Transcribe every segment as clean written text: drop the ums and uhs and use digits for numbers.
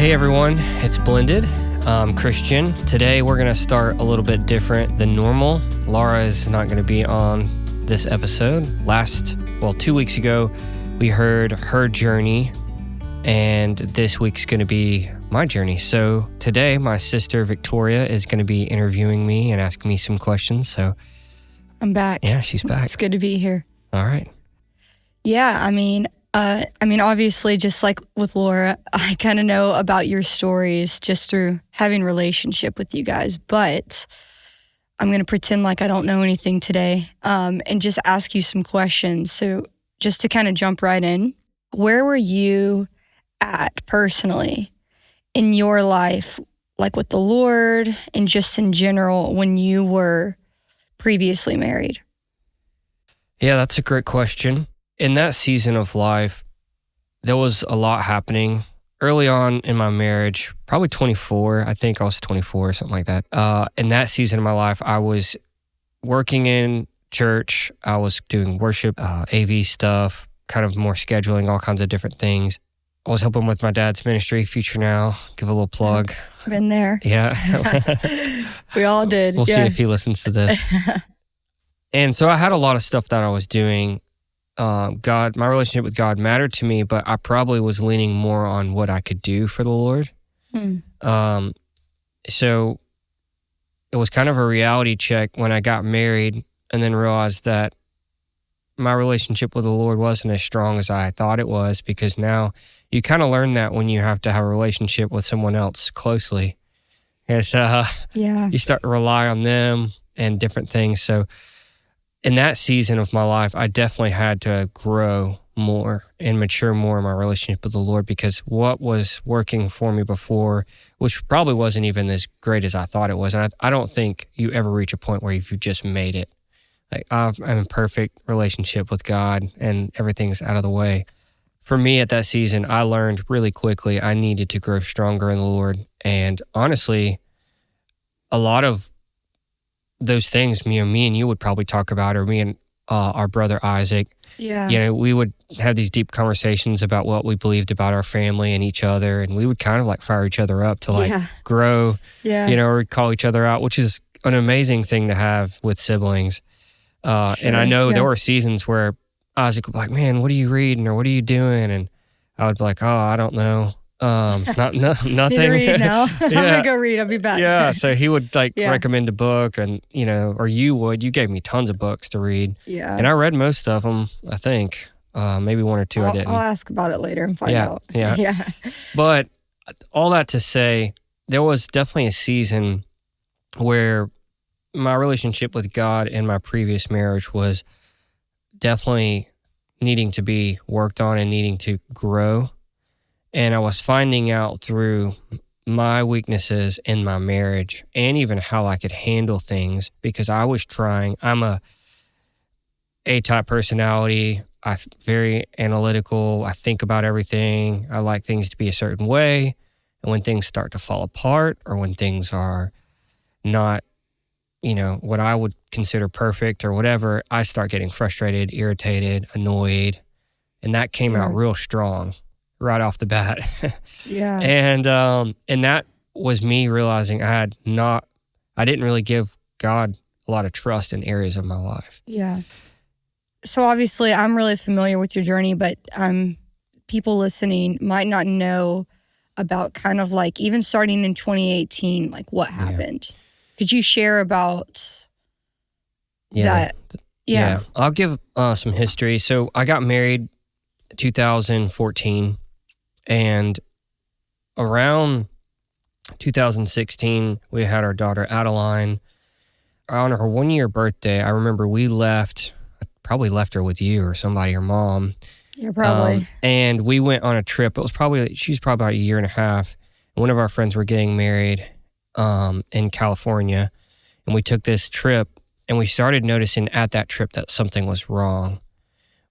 Hey everyone, it's Blended. I'm Christian. Today we're going to start a little bit different than normal. Laura is not going to be on this episode. 2 weeks ago, we heard her journey, and this week's going to be my journey. So today, my sister Victoria is going to be interviewing me and asking me some questions. So I'm back. Yeah, she's back. It's good to be here. All right. Yeah, I mean, obviously, just like with Laura, I kind of know about your stories just through having a relationship with you guys, but I'm going to pretend like I don't know anything today and just ask you some questions. So just to kind of jump right in, where were you at personally in your life, like with the Lord and just in general when you were previously married? Yeah, that's a great question. In that season of life, there was a lot happening. Early on in my marriage, probably 24, I think I was 24 or something like that. In that season of my life, I was working in church. I was doing worship, AV stuff, kind of more scheduling, all kinds of different things. I was helping with my dad's ministry, Future Now, give a little plug. Been there. Yeah. We all did. We'll see if he listens to this. And so I had a lot of stuff that I was doing. My relationship with God mattered to me, but I probably was leaning more on what I could do for the Lord. So it was kind of a reality check when I got married and then realized that my relationship with the Lord wasn't as strong as I thought it was, because now you kind of learn that when you have to have a relationship with someone else closely. Yes, you start to rely on them and different things. So in that season of my life, I definitely had to grow more and mature more in my relationship with the Lord, because what was working for me before, which probably wasn't even as great as I thought it was. And I don't think you ever reach a point where you've just made it. Like, I'm in perfect relationship with God and everything's out of the way. For me at that season, I learned really quickly I needed to grow stronger in the Lord. And honestly, a lot of those things, me and you would probably talk about, or me and our brother Isaac. Yeah. We would have these deep conversations about what we believed about our family and each other, and we would kind of like fire each other up to grow, or call each other out, which is an amazing thing to have with siblings. And I know there were seasons where Isaac would be like, "Man, what are you reading, or what are you doing?" And I would be like, "Oh, I don't know. Nothing." Read now. I'm gonna go read. I'll be back. Yeah. So he would recommend a book, and or you gave me tons of books to read. Yeah. And I read most of them, I think. Maybe one or two I didn't. I'll ask about it later and find out. Yeah. Yeah. But all that to say, there was definitely a season where my relationship with God in my previous marriage was definitely needing to be worked on and needing to grow. And I was finding out through my weaknesses in my marriage and even how I could handle things, because I was trying. I'm a A-type personality. I'm very analytical. I think about everything. I like things to be a certain way. And when things start to fall apart, or when things are not, what I would consider perfect or whatever, I start getting frustrated, irritated, annoyed. And that came out real strong right off the bat. Yeah. And that was me realizing I didn't really give God a lot of trust in areas of my life. Yeah. So obviously I'm really familiar with your journey, but people listening might not know about kind of like even starting in 2018, like what happened. Could you share about that? Yeah. I'll give some history. So I got married 2014, and around 2016, we had our daughter Adeline. On her 1-year birthday, I remember I probably left her with you or somebody, your mom. Yeah, probably. And we went on a trip. She was probably about a year and a half. And one of our friends were getting married in California. And we took this trip, and we started noticing at that trip that something was wrong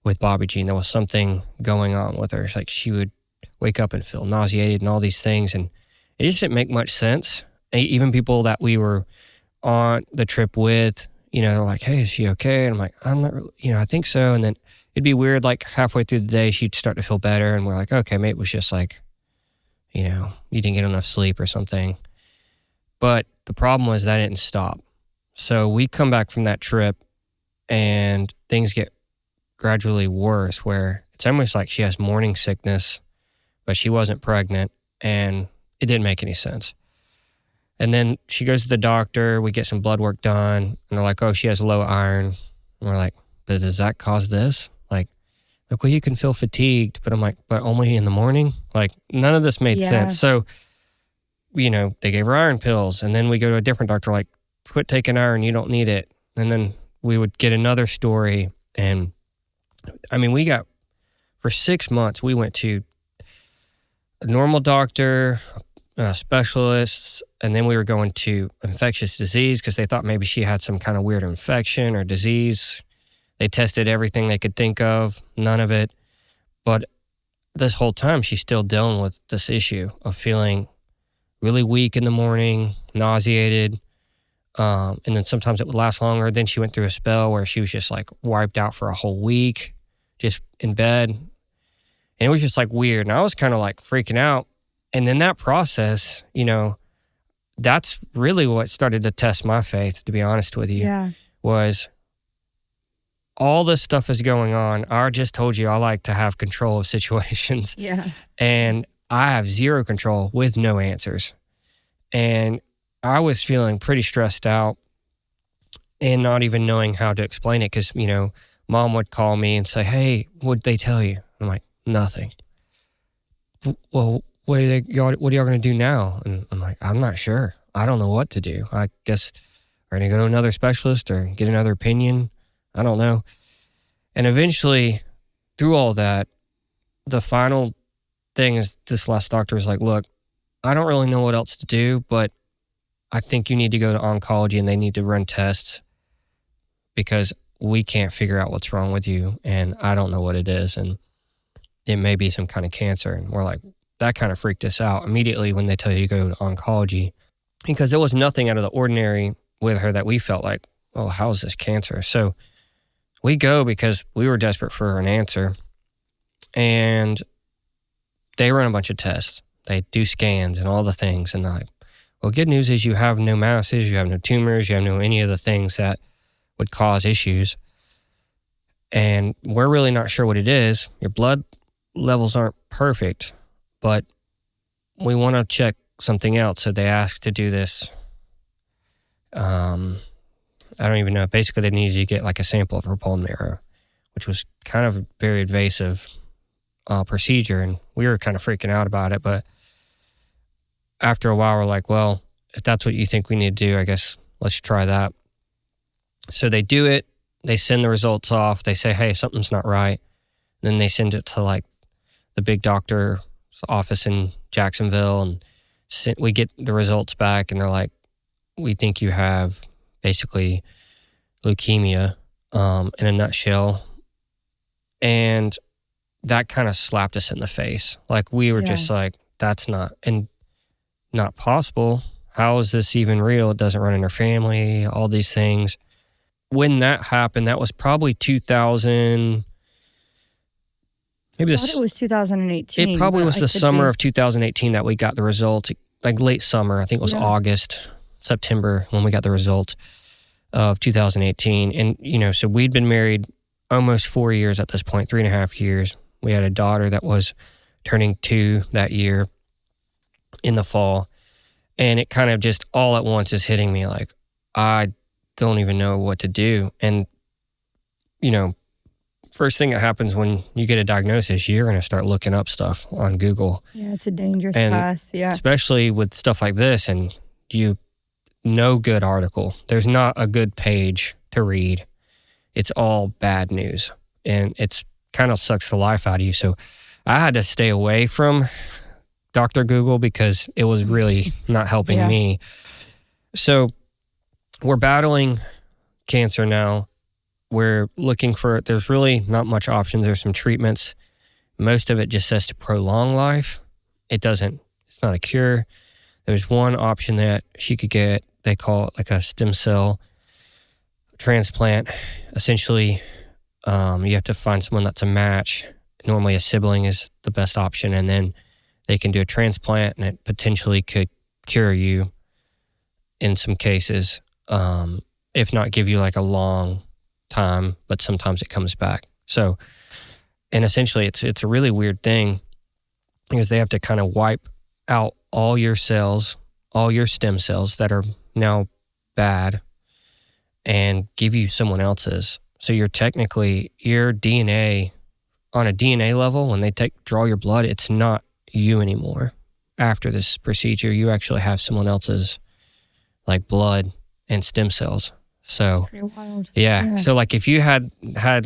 with Bobby Jean. There was something going on with her. It's like she would wake up and feel nauseated and all these things. And it just didn't make much sense. Even people that we were on the trip with, they're like, "Hey, is she okay?" And I'm like, "I'm not really, I think so." And then it'd be weird, like halfway through the day, she'd start to feel better. And we're like, okay, maybe it was just like, you didn't get enough sleep or something. But the problem was that didn't stop. So we come back from that trip and things get gradually worse, where it's almost like she has morning sickness, but she wasn't pregnant, and it didn't make any sense. And then she goes to the doctor, we get some blood work done, and they're like, oh, she has low iron. And we're like, but does that cause this? Like, well, you can feel fatigued, but I'm like, but only in the morning? Like, none of this made sense. So, they gave her iron pills, and then we go to a different doctor, like, quit taking iron, you don't need it. And then we would get another story. And I mean, for 6 months, we went to a normal doctor, specialists, and then we were going to infectious disease because they thought maybe she had some kind of weird infection or disease. They tested everything they could think of, none of it. But this whole time, she's still dealing with this issue of feeling really weak in the morning, nauseated, and then sometimes it would last longer. Then she went through a spell where she was just like wiped out for a whole week, just in bed. And it was just like weird. And I was kind of like freaking out. And in that process, that's really what started to test my faith, to be honest with you, was all this stuff is going on. I just told you I like to have control of situations. Yeah. And I have zero control with no answers. And I was feeling pretty stressed out and not even knowing how to explain it because, Mom would call me and say, hey, what'd they tell you? I'm like, nothing. Well, what are y'all going to do now? And I'm like, I'm not sure. I don't know what to do. I guess we're going to go to another specialist or get another opinion. I don't know. And eventually, through all that, the final thing is this last doctor was like, look, I don't really know what else to do, but I think you need to go to oncology and they need to run tests because we can't figure out what's wrong with you and I don't know what it is and it may be some kind of cancer. And we're like, that kind of freaked us out immediately when they tell you to go to oncology because there was nothing out of the ordinary with her that we felt like, oh, how is this cancer? So we go because we were desperate for an answer and they run a bunch of tests. They do scans and all the things. And they're like, well, good news is you have no masses, you have no tumors, you have no any of the things that would cause issues. And we're really not sure what it is. Your blood levels aren't perfect, but we want to check something else. So they asked to do this. I don't even know. Basically, they needed to get like a sample of her bone marrow, which was kind of a very invasive procedure. And we were kind of freaking out about it. But after a while, we're like, well, if that's what you think we need to do, I guess let's try that. So they do it. They send the results off. They say, hey, something's not right. And then they send it to like the big doctor's office in Jacksonville. And we get the results back and they're like, we think you have basically leukemia in a nutshell. And that kind of slapped us in the face. Like we were just like, that's not possible. How is this even real? It doesn't run in her family, all these things. When that happened, that was probably 2000. Maybe I thought it was 2018. It probably was the summer of 2018 that we got the results, like late summer. I think it was August, September when we got the results of 2018. And, so we'd been married almost 4 years at this point, 3.5 years. We had a daughter that was turning 2 that year in the fall. And it kind of just all at once is hitting me like, I don't even know what to do. And, first thing that happens when you get a diagnosis, you're going to start looking up stuff on Google. Yeah, it's a dangerous path. Yeah. Especially with stuff like this and no good article. There's not a good page to read. It's all bad news. And it's kind of sucks the life out of you. So I had to stay away from Dr. Google because it was really not helping me. So we're battling cancer now. We're looking there's really not much options. There's some treatments. Most of it just says to prolong life. It's not a cure. There's one option that she could get. They call it like a stem cell transplant. Essentially, you have to find someone that's a match. Normally a sibling is the best option. And then they can do a transplant, and it potentially could cure you in some cases, if not give you like a long time, but sometimes it comes back. So, and essentially it's a really weird thing because they have to kind of wipe out all your cells, all your stem cells that are now bad, and give you someone else's. So you're technically, your DNA, on a DNA level, when they draw your blood, it's not you anymore. After this procedure, you actually have someone else's like blood and stem cells. So Pretty wild. yeah. So like if you had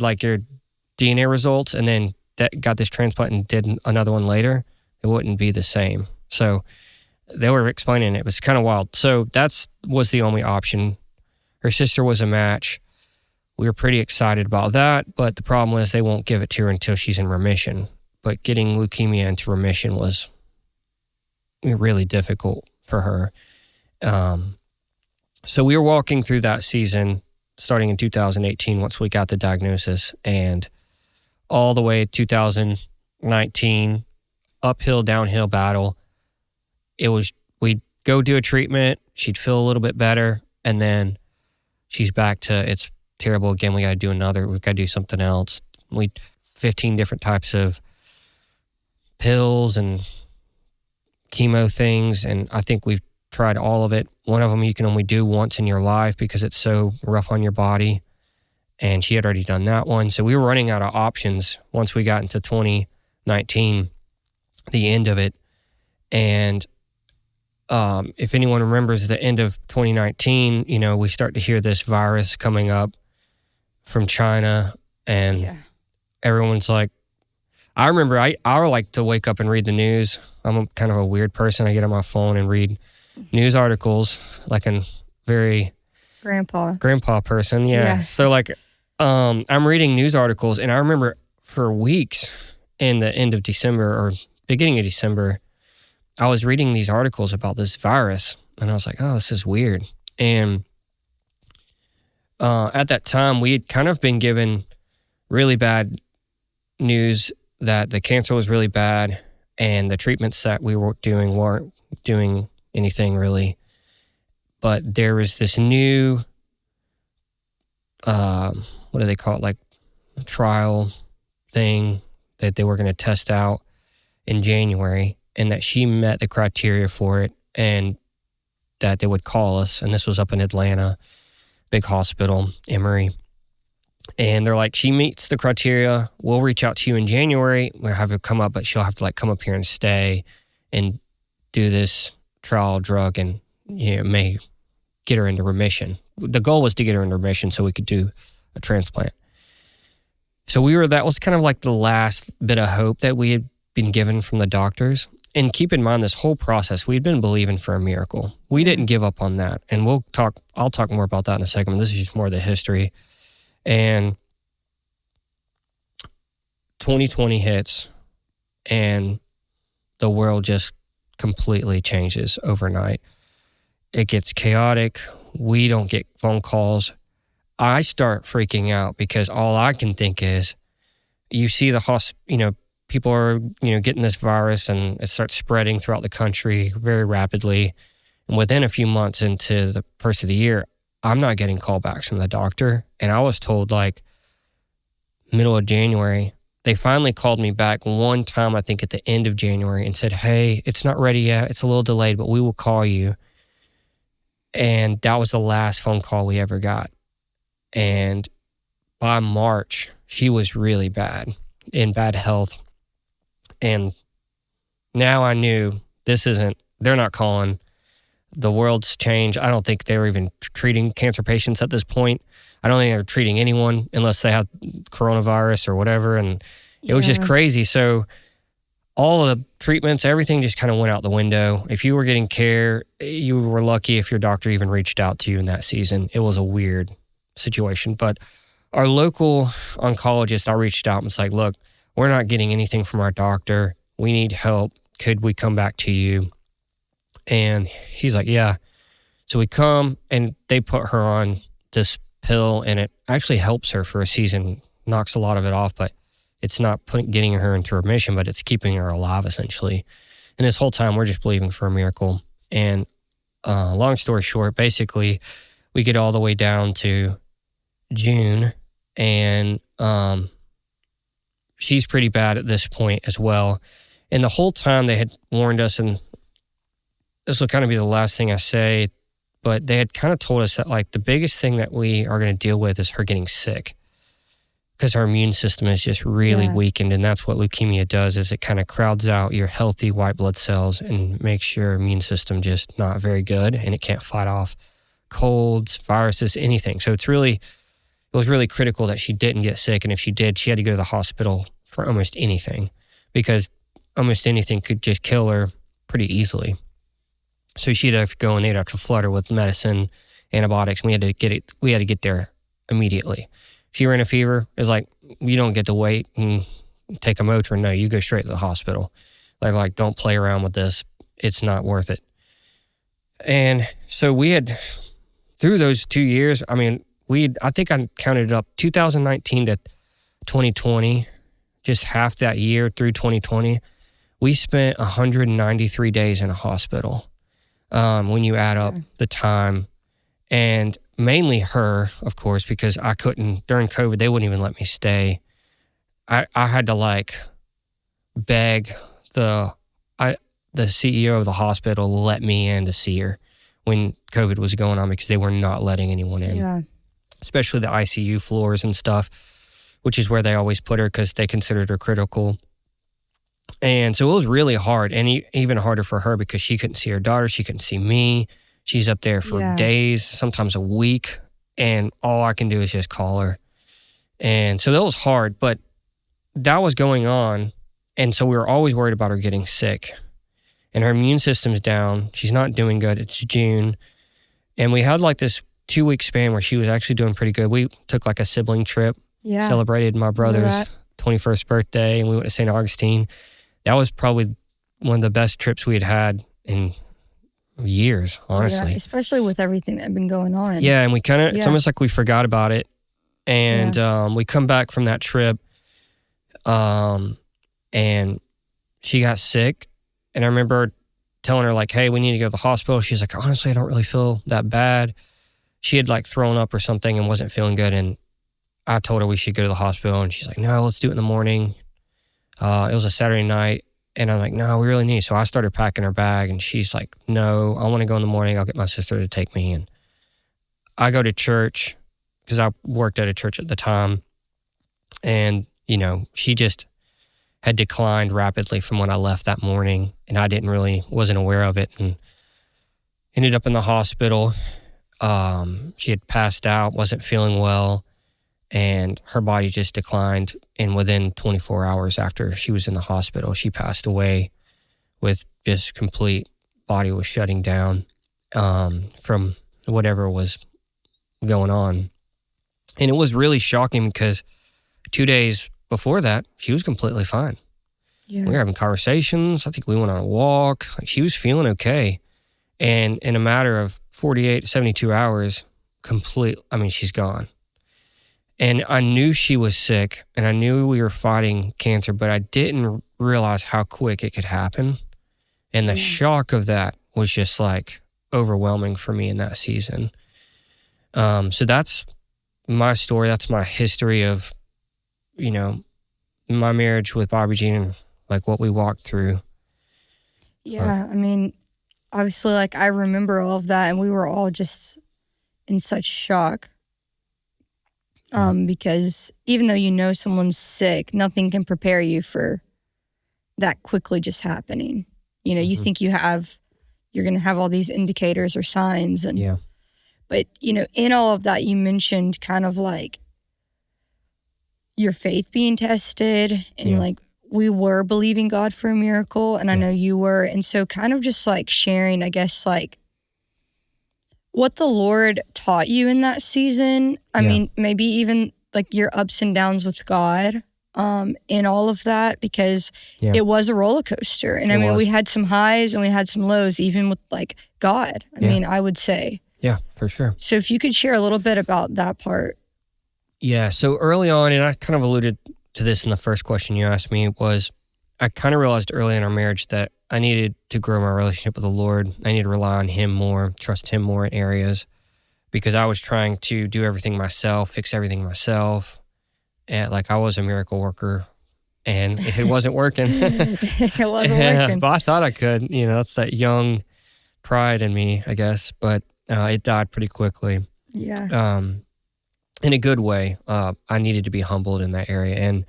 like your DNA results and then that got this transplant and did another one later, it wouldn't be the same. So they were explaining it was kind of wild. So was the only option. Her sister was a match. We were pretty excited about that, but the problem was they won't give it to her until she's in remission. But getting leukemia into remission was really difficult for her. So we were walking through that season starting in 2018 once we got the diagnosis, and all the way 2019, uphill, downhill battle. We'd go do a treatment, she'd feel a little bit better, and then she's back to, it's terrible again, we've got to do something else. 15 different types of pills and chemo things, and I think we've tried all of it. One of them you can only do once in your life because it's so rough on your body, and she had already done that one. So we were running out of options once we got into 2019, the end of it. And if anyone remembers the end of 2019, we start to hear this virus coming up from China, and everyone's like, I remember I like to wake up and read the news. I'm kind of a weird person. I get on my phone and read news articles like a very grandpa person. Yeah. So like, I'm reading news articles, and I remember for weeks in the end of December or beginning of December, I was reading these articles about this virus, and I was like, oh, this is weird. And at that time, we had kind of been given really bad news that the cancer was really bad, and the treatments that we were doing weren't doing anything really. But there was this new, what do they call it, like trial thing that they were going to test out in January, and that she met the criteria for it, and that they would call us. And this was up in Atlanta, big hospital, Emory. And they're like, she meets the criteria. We'll reach out to you in January. We'll have her come up, but she'll have to like come up here and stay and do this trial drug, and may get her into remission. The goal was to get her into remission so we could do a transplant. So that was kind of like the last bit of hope that we had been given from the doctors. And keep in mind, this whole process, we'd been believing for a miracle. We didn't give up on that. And I'll talk more about that in a second. This is just more of the history. And 2020 hits, and the world just completely changes overnight. It gets chaotic. We don't get phone calls. I start freaking out because all I can think is, you see people are, getting this virus, and it starts spreading throughout the country very rapidly. And within a few months into the first of the year, I'm not getting callbacks from the doctor. And I was told like middle of January, they finally called me back one time, I think at the end of January, and said, hey, it's not ready yet. It's a little delayed, but we will call you. And that was the last phone call we ever got. And by March, she was really bad, in bad health. And now I knew they're not calling. The world's changed. I don't think they were even treating cancer patients at this point. I don't think they were treating anyone unless they had coronavirus or whatever. And it was just crazy. So all of the treatments, everything just kind of went out the window. If you were getting care, you were lucky if your doctor even reached out to you in that season. It was a weird situation. But our local oncologist, I reached out and was like, look, we're not getting anything from our doctor. We need help. Could we come back to you? And he's like, yeah. So we come, and they put her on this pill, and it actually helps her for a season, knocks a lot of it off, but it's not getting her into remission, but it's keeping her alive essentially. And this whole time, we're just believing for a miracle. And long story short, basically, we get all the way down to June, and she's pretty bad at this point as well. And the whole time they had warned us, and this will kind of be the last thing I say, but they had kind of told us that like the biggest thing that we are going to deal with is her getting sick, because our immune system is just really weakened. And that's what leukemia does, is it kind of crowds out your healthy white blood cells and makes your immune system just not very good, and it can't fight off colds, viruses, anything. So it was really critical that she didn't get sick. And if she did, she had to go to the hospital for almost anything, because almost anything could just kill her pretty easily. So she'd have to go, and they'd have to flood her with medicine, antibiotics. And we had to get there immediately. If you were in a fever, it's like, you don't get to wait and take a Motrin. No, you go straight to the hospital. Like, don't play around with this. It's not worth it. And so we had, through those 2 years, I mean, I think I counted it up, 2019 to 2020, just half that year through 2020, we spent 193 days in a hospital when you add up the time. And mainly her, of course, because I couldn't, during COVID, they wouldn't even let me stay. I had to like beg the CEO of the hospital to let me in to see her when COVID was going on, because they were not letting anyone in. Yeah. Especially the ICU floors and stuff, which is where they always put her because they considered her critical. And so it was really hard, and even harder for her because she couldn't see her daughter. She couldn't see me. She's up there for days, sometimes a week, and all I can do is just call her. And so that was hard, but that was going on. And so we were always worried about her getting sick. And her immune system's down. She's not doing good. It's June. And we had like this 2-week span where she was actually doing pretty good. We took like a sibling trip, celebrated my brother's 21st birthday, and we went to St. Augustine. That was probably one of the best trips we had in years, honestly. Yeah, especially with everything that had been going on. Yeah, and we kind of, it's almost like we forgot about it. And we come back from that trip, and she got sick. And I remember telling her like, hey, we need to go to the hospital. She's like, honestly, I don't really feel that bad. She had like thrown up or something and wasn't feeling good. And I told her we should go to the hospital. And she's like, no, let's do it in the morning. It was a Saturday night. And I'm like, no, we really need. So I started packing her bag, and she's like, no, I want to go in the morning. I'll get my sister to take me. And I go to church because I worked at a church at the time. And, you know, she just had declined rapidly from when I left that morning. And I wasn't aware of it, and ended up in the hospital. She had passed out, wasn't feeling well, and her body just declined. And within 24 hours after she was in the hospital, she passed away with just complete body was shutting down from whatever was going on. And it was really shocking because 2 days before that, she was completely fine. Yeah. We were having conversations. I think we went on a walk. Like, she was feeling okay. And in a matter of 48 to 72 hours, she's gone. And I knew she was sick, and I knew we were fighting cancer, but I didn't realize how quick it could happen. And the shock of that was just like overwhelming for me in that season. So that's my story. That's my history of, you know, my marriage with Bobby Jean and like what we walked through. Yeah, I mean, obviously, like, I remember all of that, and we were all just in such shock. Because even though you know someone's sick, nothing can prepare you for that quickly just happening. You know, you think you're going to have all these indicators or signs. But, you know, in all of that, you mentioned kind of like your faith being tested, and like we were believing God for a miracle, and I know you were. And so kind of just like sharing, I guess, like what the Lord taught you in that season. I mean, maybe even like your ups and downs with God in all of that, because it was a roller coaster. And I mean, we had some highs and we had some lows, even with like God. I mean, I would say. Yeah, for sure. So if you could share a little bit about that part. Yeah, so early on, and I kind of alluded to this in the first question you asked me, was I kind of realized early in our marriage that I needed to grow my relationship with the Lord. I needed to rely on Him more, trust Him more in areas, because I was trying to do everything myself, fix everything myself. And like I was a miracle worker, and it wasn't working. It wasn't working. But I thought I could. That's that young pride in me, I guess. But it died pretty quickly. Yeah. In a good way. I needed to be humbled in that area. And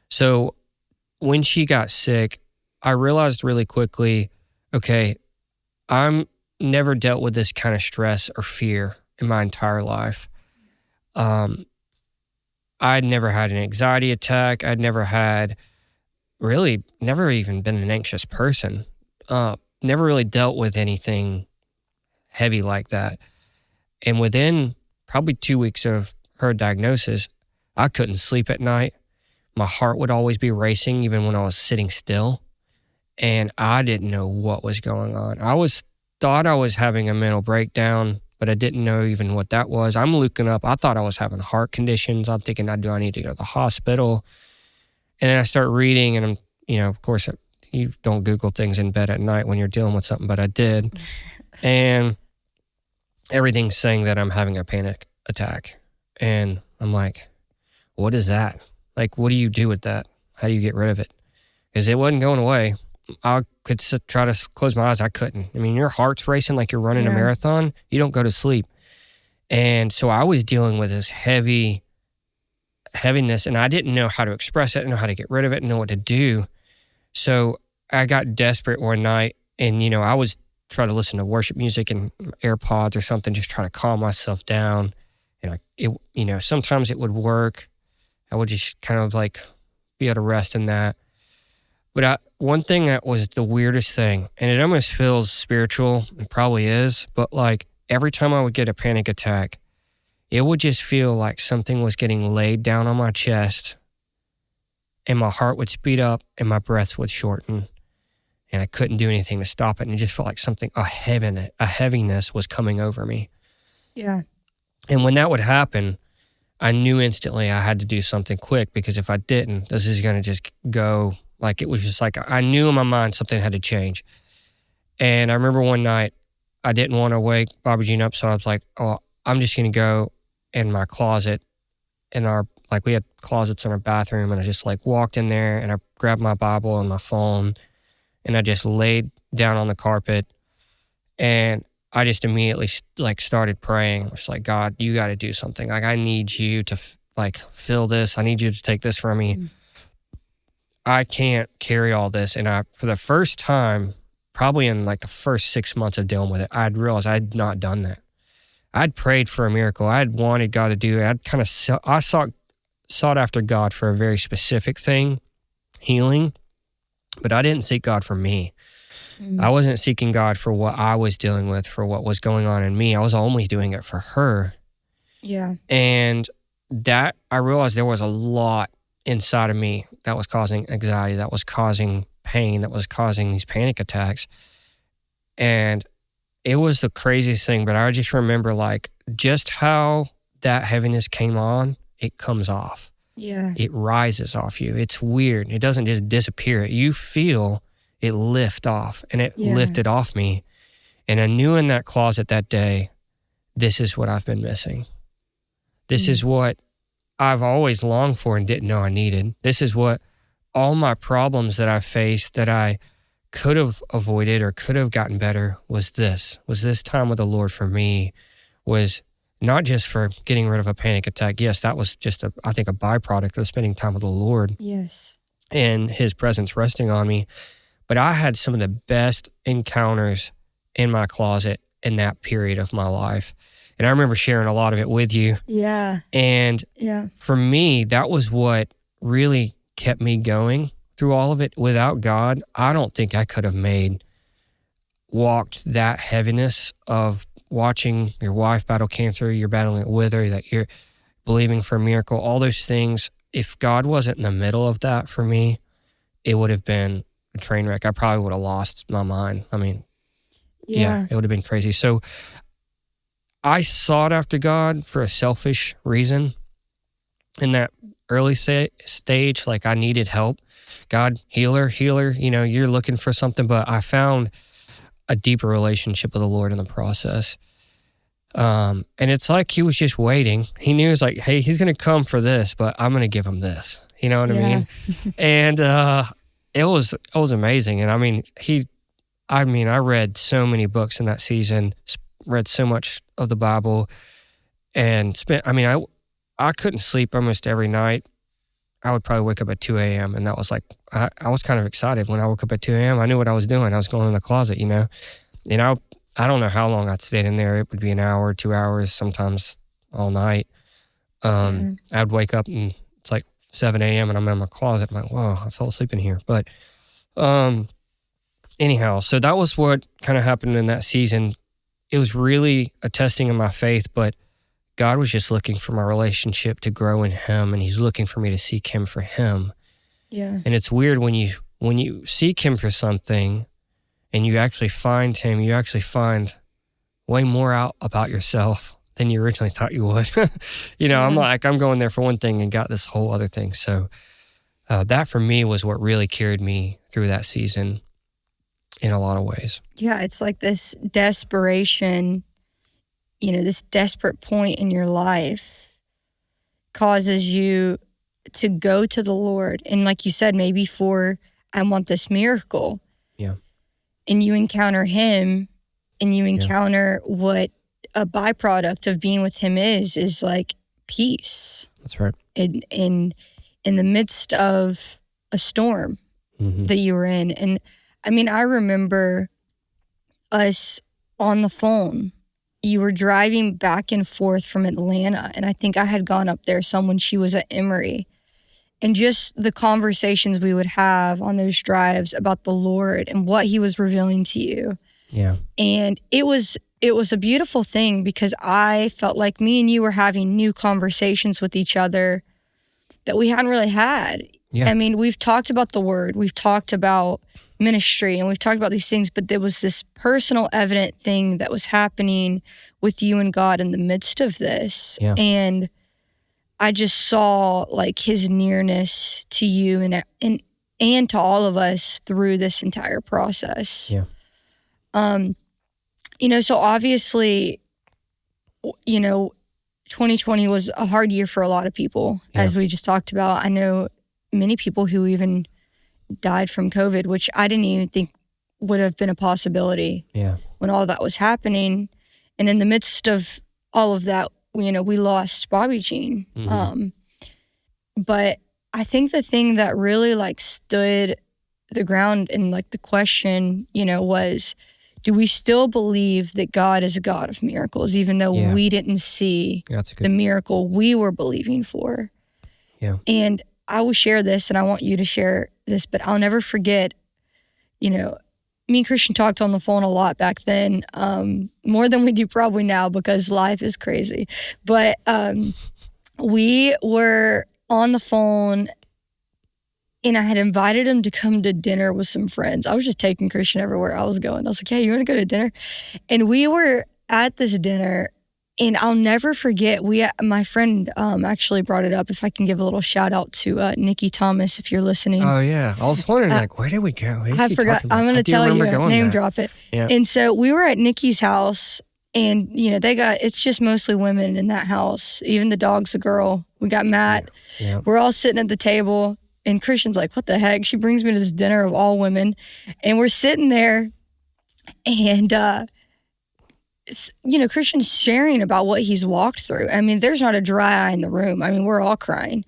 so when she got sick, I realized really quickly, okay, I'm never dealt with this kind of stress or fear in my entire life. I'd never had an anxiety attack. I'd never even been an anxious person. Never really dealt with anything heavy like that. And within probably 2 weeks of her diagnosis, I couldn't sleep at night. My heart would always be racing even when I was sitting still. And I didn't know what was going on. Thought I was having a mental breakdown, but I didn't know even what that was. I'm looking up. I thought I was having heart conditions. I'm thinking, do I need to go to the hospital? And then I start reading, and of course, you don't Google things in bed at night when you're dealing with something, but I did. And everything's saying that I'm having a panic attack. And I'm like, what is that? Like, what do you do with that? How do you get rid of it? Because it wasn't going away. I could try to close my eyes. I couldn't. I mean, your heart's racing like you're running a marathon. You don't go to sleep. And so I was dealing with this heaviness, and I didn't know how to express it, I didn't know how to get rid of it, I didn't know what to do. So I got desperate one night, and, I was trying to listen to worship music and AirPods or something, just try to calm myself down. And sometimes it would work. I would just kind of like be able to rest in that. But one thing that was the weirdest thing, and it almost feels spiritual, it probably is, but like every time I would get a panic attack, it would just feel like something was getting laid down on my chest, and my heart would speed up and my breath would shorten, and I couldn't do anything to stop it. And it just felt like a heaviness was coming over me. Yeah. And when that would happen, I knew instantly I had to do something quick, because if I didn't, this is going to just go. Like, it was just like, I knew in my mind something had to change. And I remember one night, I didn't want to wake Bobby Jean up, so I was like, oh, I'm just going to go in my closet. We had closets in our bathroom, and I just like walked in there, and I grabbed my Bible and my phone, and I just laid down on the carpet, and I just immediately started praying. I was like, God, you got to do something. Like, I need you to fill this. I need you to take this from me. Mm-hmm. I can't carry all this. And for the first time, probably in like the first 6 months of dealing with it, I'd realized I'd not done that. I'd prayed for a miracle. I'd wanted God to do it. I sought after God for a very specific thing, healing, but I didn't seek God for me. Mm-hmm. I wasn't seeking God for what I was dealing with, for what was going on in me. I was only doing it for her. Yeah. And that, I realized there was a lot inside of me that was causing anxiety, that was causing pain, that was causing these panic attacks. And it was the craziest thing, but I just remember like just how that heaviness came on, it comes off. Yeah. It rises off you. It's weird. It doesn't just disappear. You feel it lift off, and it lifted off me. And I knew in that closet that day, this is what I've been missing. This is what I've always longed for and didn't know I needed. This is what all my problems that I've faced that I could have avoided or could have gotten better was this time with the Lord for me, was not just for getting rid of a panic attack. Yes, that was just I think a byproduct of spending time with the Lord. Yes. And His presence resting on me. But I had some of the best encounters in my closet in that period of my life. And I remember sharing a lot of it with you. Yeah. And for me, that was what really kept me going through all of it. Without God, I don't think I could have walked that heaviness of watching your wife battle cancer, you're battling it with her, that you're believing for a miracle, all those things. If God wasn't in the middle of that for me, it would have been a train wreck. I probably would have lost my mind. I mean, it would have been crazy. So I sought after God for a selfish reason in that early stage, like I needed help. God, healer, you're looking for something, but I found a deeper relationship with the Lord in the process. And it's like he was just waiting. He knew, it's like, hey, he's going to come for this, but I'm going to give him this. You know what I mean? And it was amazing. And I read so many books in that season, read so much of the Bible, and I couldn't sleep almost every night. I would probably wake up at 2 a.m. And that was like, I was kind of excited when I woke up at 2 a.m. I knew what I was doing. I was going in the closet, And I don't know how long I'd stayed in there. It would be an hour, 2 hours, sometimes all night. I'd wake up and it's like 7 a.m. and I'm in my closet. I'm like, whoa, I fell asleep in here. But anyhow, so that was what kind of happened in that season. It was really a testing of my faith, but God was just looking for my relationship to grow in him, and he's looking for me to seek him for him. Yeah. And it's weird when you seek him for something and you actually find him, you actually find way more out about yourself than you originally thought you would. I'm going there for one thing and got this whole other thing. So that for me was what really carried me through that season in a lot of ways. Yeah, it's like this desperation, this desperate point in your life causes you to go to the Lord. And like you said, maybe I want this miracle. Yeah. And you encounter him, and you encounter what a byproduct of being with him is like peace. That's right. In the midst of a storm that you were in. And I remember us on the phone. You were driving back and forth from Atlanta, and I think I had gone up there some when she was at Emory. And just the conversations we would have on those drives about the Lord and what he was revealing to you. Yeah. And it was a beautiful thing, because I felt like me and you were having new conversations with each other that we hadn't really had. Yeah. We've talked about the word, we've talked about ministry, and we've talked about these things, but there was this personal, evident thing that was happening with you and God in the midst of this. Yeah. And I just saw like his nearness to you and to all of us through this entire process. Yeah. So obviously, 2020 was a hard year for a lot of people, as we just talked about. I know many people who even died from COVID, which I didn't even think would have been a possibility when all that was happening. And in the midst of all of that, we lost Bobby Jean. But I think the thing that really like stood the ground and like the question, was, do we still believe that God is a God of miracles, even though we didn't see the miracle we were believing for? Yeah. And I will share this, and I want you to share this, but I'll never forget, me and Christian talked on the phone a lot back then, more than we do probably now, because life is crazy. But we were on the phone, and I had invited him to come to dinner with some friends. I was just taking Christian everywhere I was going. I was like, hey, you want to go to dinner? And we were at this dinner, and I'll never forget, my friend actually brought it up. If I can give a little shout out to Nikki Thomas, if you're listening. Oh, yeah. I was wondering, where did we go? I forgot. I'm going to tell you, name drop it. Yeah. And so we were at Nikki's house, and, it's just mostly women in that house. Even the dog's a girl. We got Matt. Yeah. We're all sitting at the table, and Christian's like, what the heck? She brings me to this dinner of all women. And we're sitting there, and, Christian's sharing about what he's walked through. There's not a dry eye in the room. We're all crying.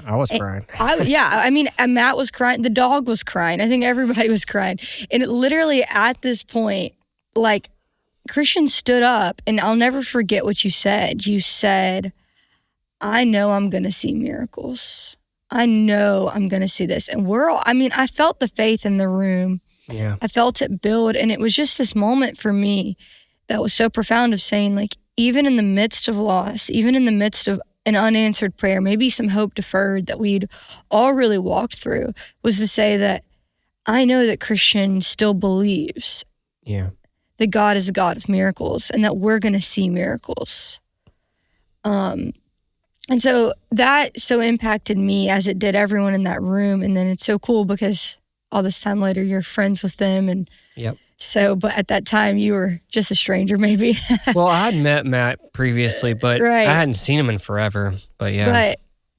I was crying. And Matt was crying. The dog was crying. I think everybody was crying. And it literally at this point, like, Christian stood up, and I'll never forget what you said. You said, I know I'm going to see miracles. I know I'm going to see this. And I felt the faith in the room. Yeah. I felt it build. And it was just this moment for me that was so profound of saying, like, even in the midst of loss, even in the midst of an unanswered prayer, maybe some hope deferred that we'd all really walked through, was to say that I know that Christian still believes that God is a God of miracles, and that we're going to see miracles. And so that so impacted me as it did everyone in that room. And then it's so cool because all this time later, you're friends with them. And Yep. so, but at that time, you were just a stranger, maybe. Well, I had met Matt previously, but I Right. hadn't seen him in forever. But yeah,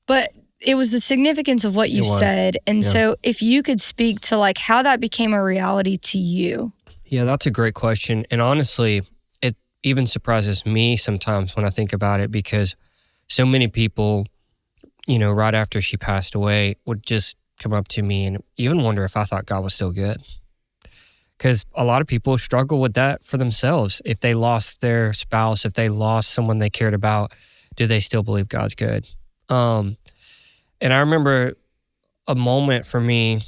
But it was the significance of what you It was. said. And Yeah. so if you could speak to like how that became a reality to you. yeah, that's a great question. And honestly, it even surprises me sometimes when I think about it, because so many people, right after she passed away, would just come up to me and even wonder if I thought God was still good. Because a lot of people struggle with that for themselves. If they lost their spouse, if they lost someone they cared about, do they still believe God's good? And I remember a moment for me.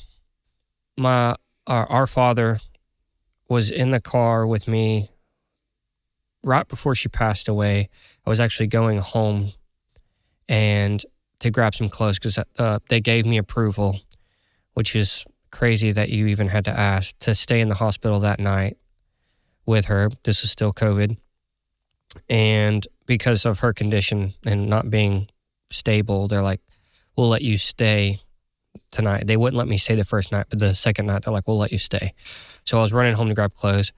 Our father was in the car with me right before she passed away. I was actually going home and to grab some clothes because they gave me approval, which is crazy that you even had to ask, to stay in the hospital that night with her. This was still COVID. And because of her condition and not being stable, they're like, we'll let you stay tonight. They wouldn't let me stay the first night, but the second night, they're like, we'll let you stay. So I was running home to grab clothes.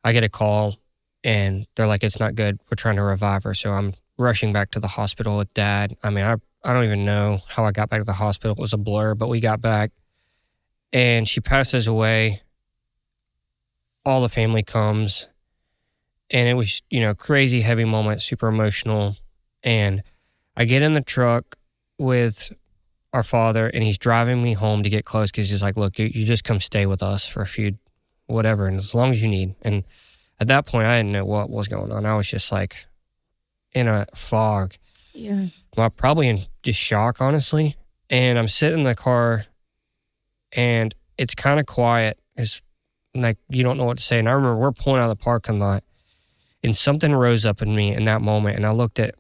I get a call and they're like, it's not good. We're trying to revive her. So I'm rushing back to the hospital with Dad. I mean, I don't even know how I got back to the hospital. It was a blur, but we got back and she passes away. All the family comes and it was, crazy, heavy moment, super emotional. And I get in the truck with our father and he's driving me home to get close because he's like, look, you just come stay with us for a few, whatever, and as long as you need. And at that point, I didn't know what was going on. I was just like in a fog. Yeah. Well, probably in just shock, honestly. And I'm sitting in the car and it's kind of quiet. It's like you don't know what to say. And I remember we're pulling out of the parking lot and something rose up in me in that moment. And I looked at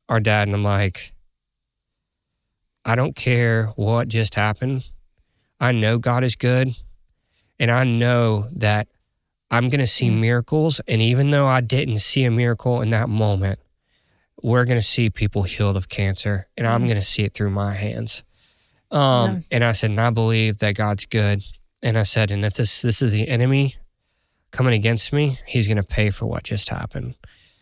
our dad and I'm like, I don't care what just happened. I know God is good. And I know that I'm going to see miracles. And even though I didn't see a miracle in that moment, we're going to see people healed of cancer. And I'm going to see it through my hands. And I said, and I believe that God's good. And I said, and if this is the enemy coming against me, he's going to pay for what just happened.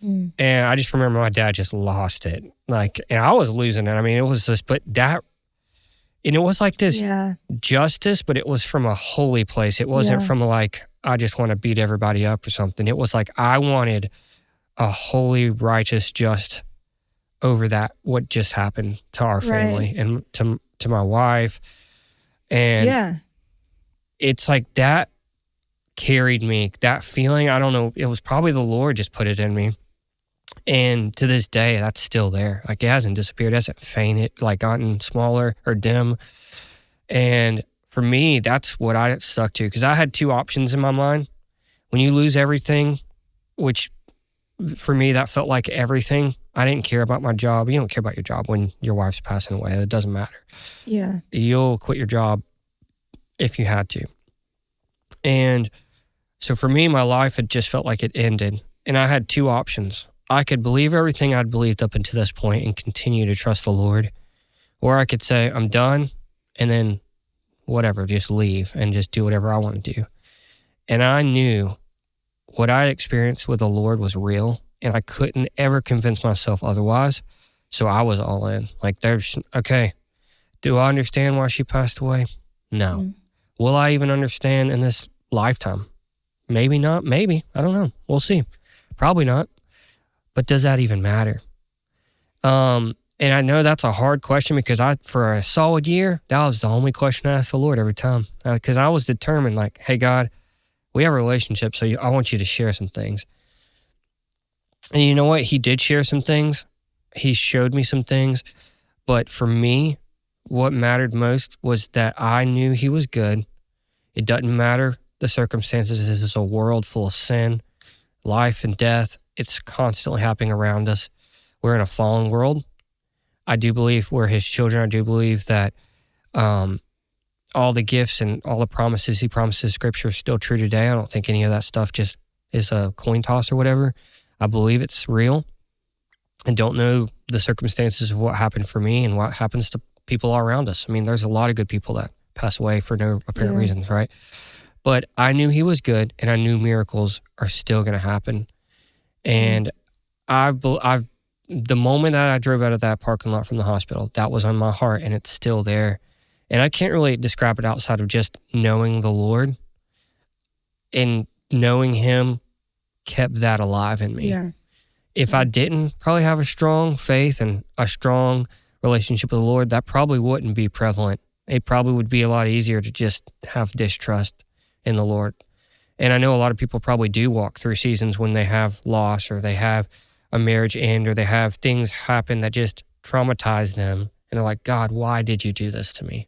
And I just remember my dad just lost it. And I was losing it. I mean, it was this, but that, and it was like this justice, but it was from a holy place. It wasn't from like, I just want to beat everybody up or something. It was like, I wanted a holy, righteous, just over that, what just happened to our family and to my wife. And it's like that carried me, that feeling. I don't know. It was probably the Lord just put it in me. And to this day, that's still there. Like it hasn't disappeared, it hasn't fainted, like gotten smaller or dim. And for me, that's what I stuck to because I had two options in my mind. When you lose everything, which for me, that felt like everything. I didn't care about my job. You don't care about your job when your wife's passing away. It doesn't matter. Yeah. You'll quit your job if you had to. And so for me, my life had just felt like it ended. And I had two options. I could believe everything I'd believed up until this point and continue to trust the Lord. Or I could say, I'm done, and then whatever, just leave and just do whatever I want to do. And I knew what I experienced with the Lord was real, and I couldn't ever convince myself otherwise. So I was all in. Like, okay, do I understand why she passed away? No. Will I even understand in this lifetime? Maybe not. Maybe. I don't know. We'll see. Probably not. But does that even matter? And I know that's a hard question because for a solid year, that was the only question I asked the Lord every time. Because I was determined, like, hey, God, we have a relationship, so I want you to share some things. And you know what? He did share some things. He showed me some things. But for me, what mattered most was that I knew he was good. It doesn't matter the circumstances. This is a world full of sin, life and death. It's constantly happening around us. We're in a fallen world. I do believe we're his children. I do believe that all the gifts and all the promises he promises Scripture is still true today. I don't think any of that stuff just is a coin toss or whatever. I believe it's real. and don't know the circumstances of what happened for me and what happens to people all around us. I mean, there's a lot of good people that pass away for no apparent Yeah. reasons, right? But I knew he was good, and I knew miracles are still going to happen. And the moment that I drove out of that parking lot from the hospital, that was on my heart, and it's still there. And I can't really describe it outside of just knowing the Lord, and knowing him kept that alive in me. Yeah. If I didn't probably have a strong faith and a strong relationship with the Lord, that probably wouldn't be prevalent. It probably would be a lot easier to just have distrust in the Lord. And I know a lot of people probably do walk through seasons when they have loss, or they have a marriage end, or they have things happen that just traumatize them. And they're like, God, why did you do this to me?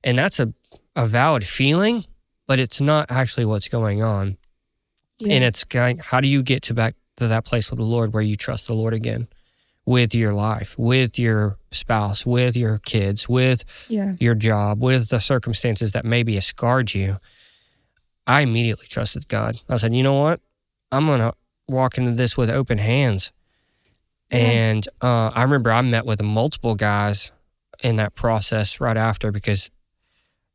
And that's a valid feeling, but it's not actually what's going on. Yeah. And it's how do you get back to that place with the Lord where you trust the Lord again with your life, with your spouse, with your kids, with your job, with the circumstances that maybe have scarred you? I immediately trusted God. I said, you know what? I'm going to walk into this with open hands. Yeah. And I remember I met with multiple guys in that process right after, because,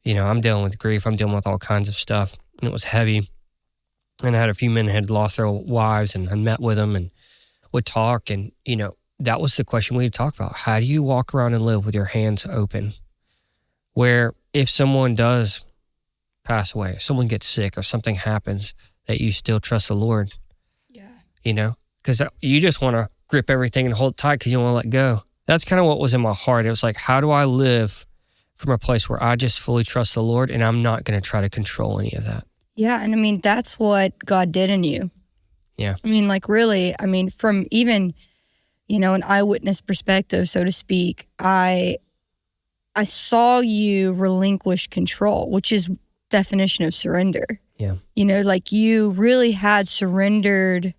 I'm dealing with grief. I'm dealing with all kinds of stuff. And it was heavy. And I had a few men who had lost their wives, and I met with them and would talk. And, that was the question we would talk about. How do you walk around and live with your hands open? Where if someone does pass away, if someone gets sick or something happens, that you still trust the Lord. Yeah. Because you just want to grip everything and hold tight because you don't want to let go. That's kind of what was in my heart. It was like, how do I live from a place where I just fully trust the Lord, and I'm not going to try to control any of that? Yeah. And I mean, that's what God did in you. Yeah. I mean, really, from even, an eyewitness perspective, so to speak, I saw you relinquish control, which is definition of surrender. Yeah. You really had surrendered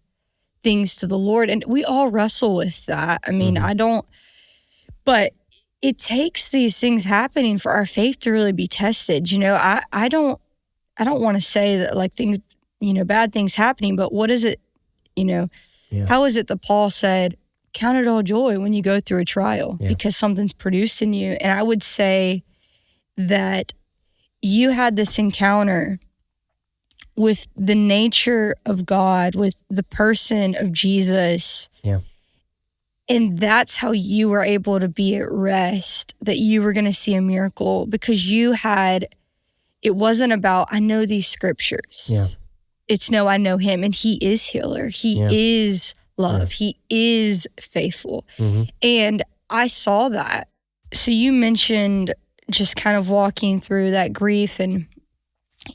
things to the Lord, and we all wrestle with that. I mean, but it takes these things happening for our faith to really be tested. I don't want to say that things, bad things happening, but what is it, how is it that Paul said, count it all joy when you go through a trial because something's produced in you? And I would say that you had this encounter with the nature of God, with the person of Jesus. Yeah. And that's how you were able to be at rest, that you were going to see a miracle, because it wasn't about, I know these scriptures. Yeah. It's no, I know him, and he is healer. He is love. He is faithful. Mm-hmm. And I saw that. So you mentioned just kind of walking through that grief, and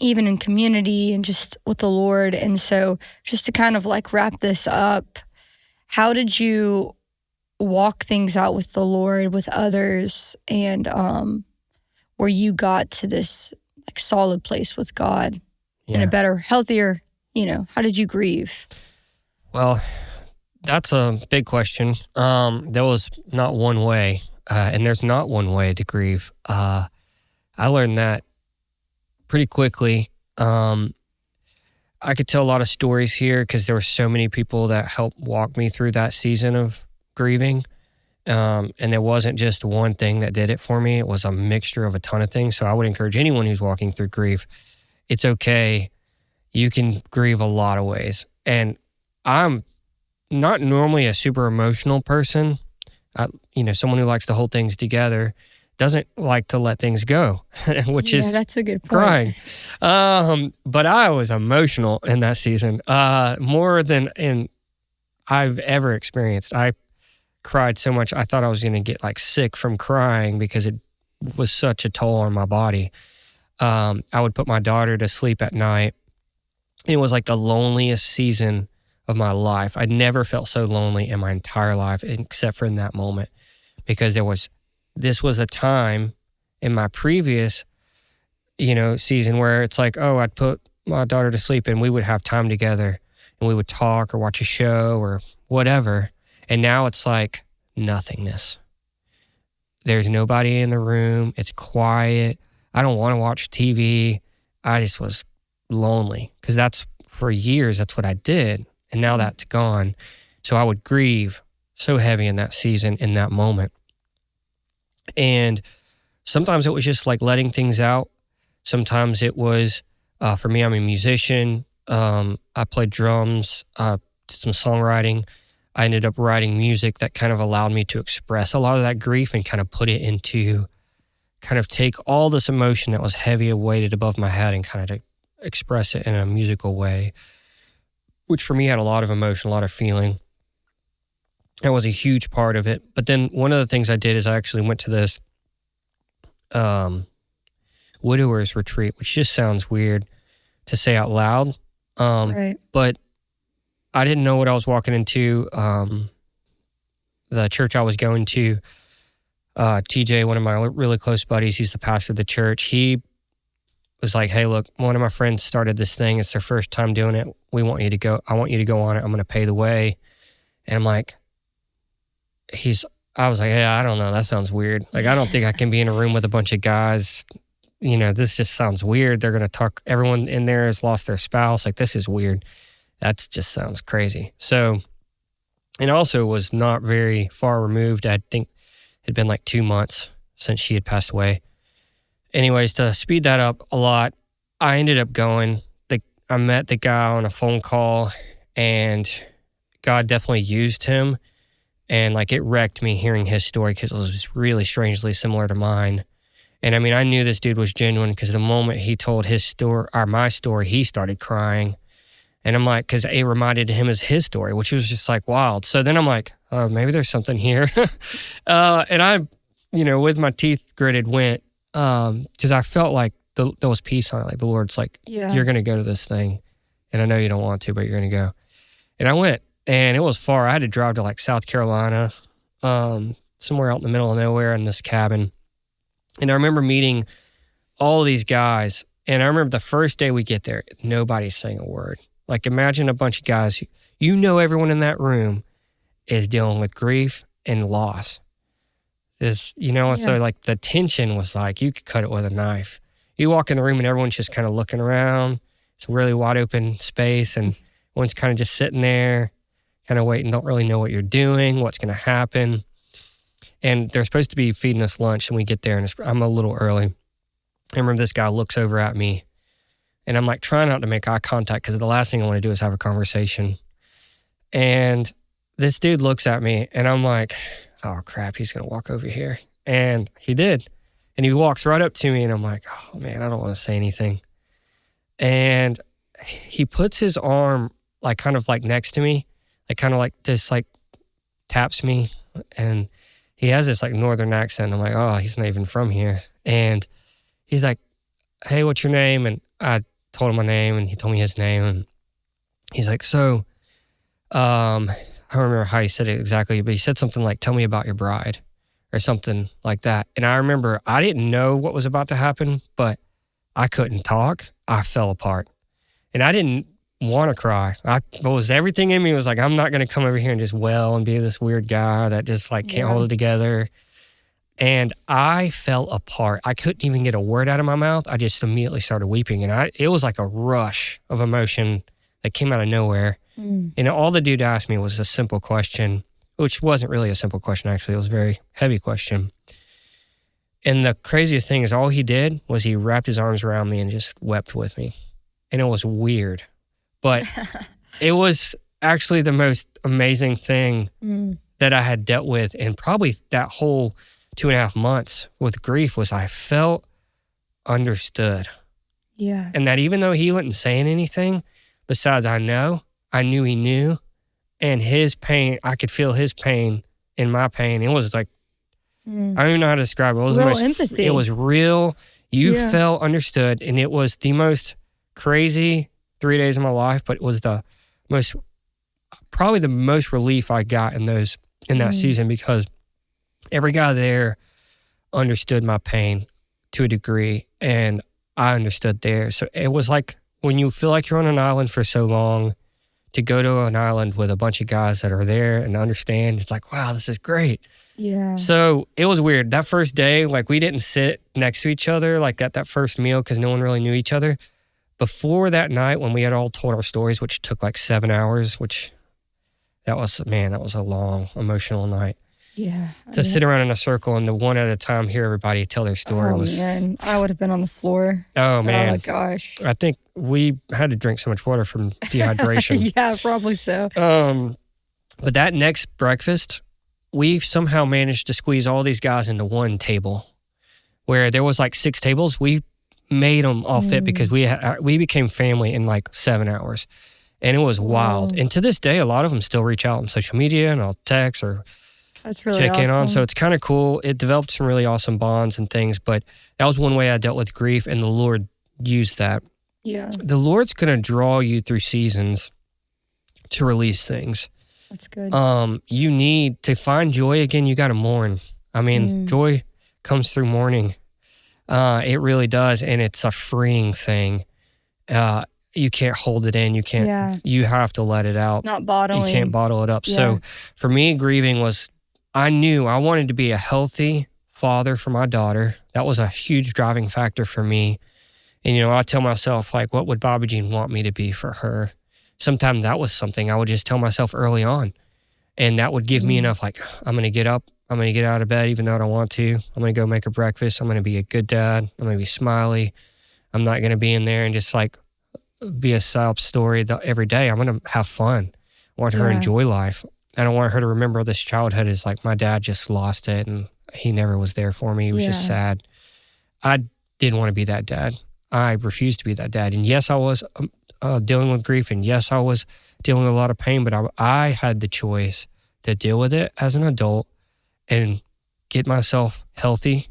even in community and just with the Lord. And so just to kind of wrap this up, how did you walk things out with the Lord, with others, and where you got to this solid place with God in a better, healthier, how did you grieve? Well, that's a big question. There was not one way, and there's not one way to grieve. I learned that pretty quickly. I could tell a lot of stories here because there were so many people that helped walk me through that season of grieving. And there wasn't just one thing that did it for me. It was a mixture of a ton of things. So I would encourage anyone who's walking through grief, it's okay. You can grieve a lot of ways. And I'm not normally a super emotional person. Someone who likes to hold things together, doesn't like to let things go, which is that's a good point. Crying. But I was emotional in that season, more than I've ever experienced. I cried so much, I thought I was going to get sick from crying because it was such a toll on my body. I would put my daughter to sleep at night. It was the loneliest season of my life. I'd never felt so lonely in my entire life, except for in that moment, because this was a time in my previous, season where it's I'd put my daughter to sleep and we would have time together and we would talk or watch a show or whatever. And now it's nothingness. There's nobody in the room. It's quiet. I don't want to watch TV. I just was lonely because for years, that's what I did. And now that's gone. So I would grieve so heavy in that season, in that moment. And sometimes it was just like letting things out. Sometimes it was, for me, I'm a musician. I played drums, did some songwriting. I ended up writing music that kind of allowed me to express a lot of that grief and kind of put it into, kind of take all this emotion that was heavy and weighted above my head and kind of to express it in a musical way, which for me had a lot of emotion, a lot of feeling. That was a huge part of it. But then one of the things I did is I actually went to this widower's retreat, which just sounds weird to say out loud. Right. But I didn't know what I was walking into. The church I was going to, TJ, one of my really close buddies, he's the pastor of the church. He was like, hey, look, one of my friends started this thing. It's their first time doing it. We want you to go. I want you to go on it. I'm going to pay the way. And I'm like, I was like, yeah, I don't know. That sounds weird. Like, I don't think I can be in a room with a bunch of guys. You know, this just sounds weird. They're going to talk. Everyone in there has lost their spouse. Like, this is weird. That just sounds crazy. So, and also was not very far removed. I think it had been like 2 months since she had passed away. Anyways, to speed that up a lot, I ended up going. I met the guy on a phone call, and God definitely used him. And like, it wrecked me hearing his story because it was really strangely similar to mine. And I mean, I knew this dude was genuine because the moment he told his story, or my story, he started crying. And I'm like, because it reminded him of his story, which was just like wild. So then I'm like, oh, maybe there's something here. And I, with my teeth gritted went, because I felt like there was peace on it. Like the Lord's like, you're going to go to this thing. And I know you don't want to, but you're going to go. And I went. And it was far. I had to drive to like South Carolina, somewhere out in the middle of nowhere in this cabin. And I remember meeting all these guys. And I remember the first day we get there, nobody's saying a word. Like, imagine a bunch of guys, everyone in that room is dealing with grief and loss. So like the tension was like, you could cut it with a knife. You walk in the room and everyone's just kind of looking around. It's a really wide open space and everyone's kind of just sitting there, kind of waiting, don't really know what you're doing, what's going to happen. And they're supposed to be feeding us lunch, and we get there, and I'm a little early. I remember this guy looks over at me, and I'm like trying not to make eye contact because the last thing I want to do is have a conversation. And this dude looks at me, and I'm like, oh crap, he's going to walk over here. And he did. And he walks right up to me, and I'm like, oh man, I don't want to say anything. And he puts his arm like kind of like next to me, like kind of like just like taps me, and he has this like northern accent. I'm like, oh, he's not even from here. And he's like, hey, what's your name? And I told him my name, and he told me his name. And he's like, so, I don't remember how he said it exactly, but he said something like, tell me about your bride or something like that. And I remember I didn't know what was about to happen, but I couldn't talk. I fell apart. And I didn't want to cry. Everything in me was like, I'm not going to come over here and just wail and be this weird guy that just like can't hold it together. And I fell apart. I couldn't even get a word out of my mouth. I just immediately started weeping. And it was like a rush of emotion that came out of nowhere. And all the dude asked me was a simple question, which wasn't really a simple question, actually. It was a very heavy question. And the craziest thing is all he did was he wrapped his arms around me and just wept with me. And it was weird. But it was actually the most amazing thing that I had dealt with. And probably that whole 2.5 months with grief was I felt understood. Yeah. And that even though he wasn't saying anything, besides I knew he knew. And his pain, I could feel his pain in my pain. It was like, I don't even know how to describe it. It was real empathy. It was real. You felt understood. And it was the most crazy 3 days of my life, but it was probably the most relief I got in that season, because every guy there understood my pain to a degree, and I understood theirs. So it was like when you feel like you're on an island for so long, to go to an island with a bunch of guys that are there and understand, it's like, wow, this is great. Yeah. So it was weird. That first day, like we didn't sit next to each other like at that first meal because no one really knew each other. Before that night, when we had all told our stories, which took like 7 hours, which that was a long emotional night. Yeah. To sit around in a circle and to one at a time hear everybody tell their story was. Man, I would have been on the floor. Oh man, oh gosh. I think we had to drink so much water from dehydration. Yeah, probably so. But that next breakfast, we somehow managed to squeeze all these guys into one table, where there was like 6 tables. We made them all fit because we became family in like 7 hours, and it was wild. And to this day, a lot of them still reach out on social media, and I'll text or. That's really check in on. awesome. So it's kind of cool. It developed some really awesome bonds and things, but that was one way I dealt with grief, and the Lord used that. Yeah. The Lord's going to draw you through seasons to release things. That's good. You need to find joy again. You got to mourn. I mean, joy comes through mourning. It really does, and it's a freeing thing. You can't hold it in. You can't. You have to let it out. Not bottling. You can't bottle it up. Yeah. So for me, grieving was. I knew I wanted to be a healthy father for my daughter. That was a huge driving factor for me. And, I tell myself, like, what would Bobby Jean want me to be for her? Sometimes that was something I would just tell myself early on. And that would give me enough, like, I'm going to get up. I'm going to get out of bed even though I don't want to. I'm going to go make her breakfast. I'm going to be a good dad. I'm going to be smiley. I'm not going to be in there and just, like, be a sob story every day. I'm going to have fun. I want her to enjoy life. I don't want her to remember this childhood as like my dad just lost it and he never was there for me. He was just sad. I didn't want to be that dad. I refused to be that dad. And yes, I was dealing with grief, and yes, I was dealing with a lot of pain, but I had the choice to deal with it as an adult and get myself healthy.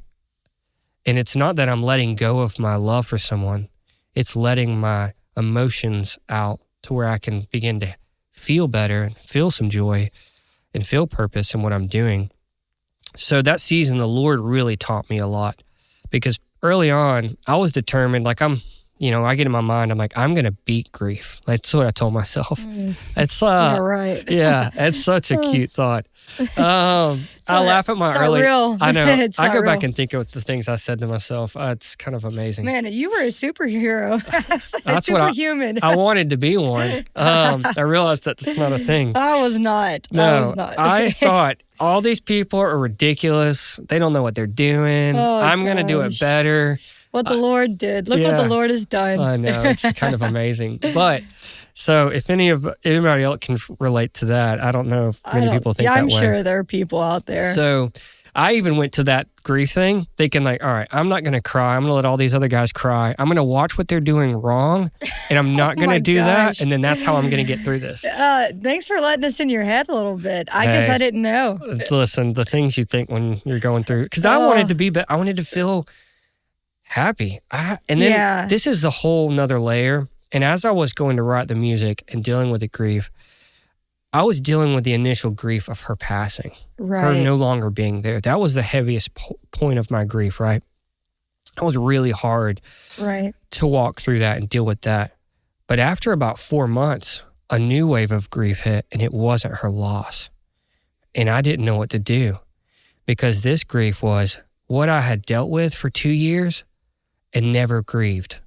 And it's not that I'm letting go of my love for someone. It's letting my emotions out to where I can begin to feel better and feel some joy and feel purpose in what I'm doing. So that season, the Lord really taught me a lot, because early on, I was determined, like I get in my mind, I'm like, I'm going to beat grief. That's what I told myself. It's yeah, right. Yeah, it's such a cute thought. I laugh at my early. Real. I know. I go back real. and think of the things I said to myself. It's kind of amazing. Man, you were a superhero. That's superhuman. I wanted to be one. I realized that that's not a thing. I was not. No, I thought all these people are ridiculous. They don't know what they're doing. I'm going to do it better. What the Lord did. Look what the Lord has done. I know. It's kind of amazing. But so if anybody else can relate to that, I don't know if many people think that way. I'm sure there are people out there. So I even went to that grief thing thinking like, all right, I'm not going to cry. I'm going to let all these other guys cry. I'm going to watch what they're doing wrong, and I'm not going to do that. And then that's how I'm going to get through this. Thanks for letting us in your head a little bit. I guess I didn't know. Listen, the things you think when you're going through, because I wanted to feel happy. And then this is a whole nother layer. And as I was going to write the music and dealing with the grief, I was dealing with the initial grief of her passing, her no longer being there. That was the heaviest point of my grief, right? It was really hard to walk through that and deal with that. But after about 4 months, a new wave of grief hit, and it wasn't her loss. And I didn't know what to do, because this grief was what I had dealt with for 2 years and never grieved.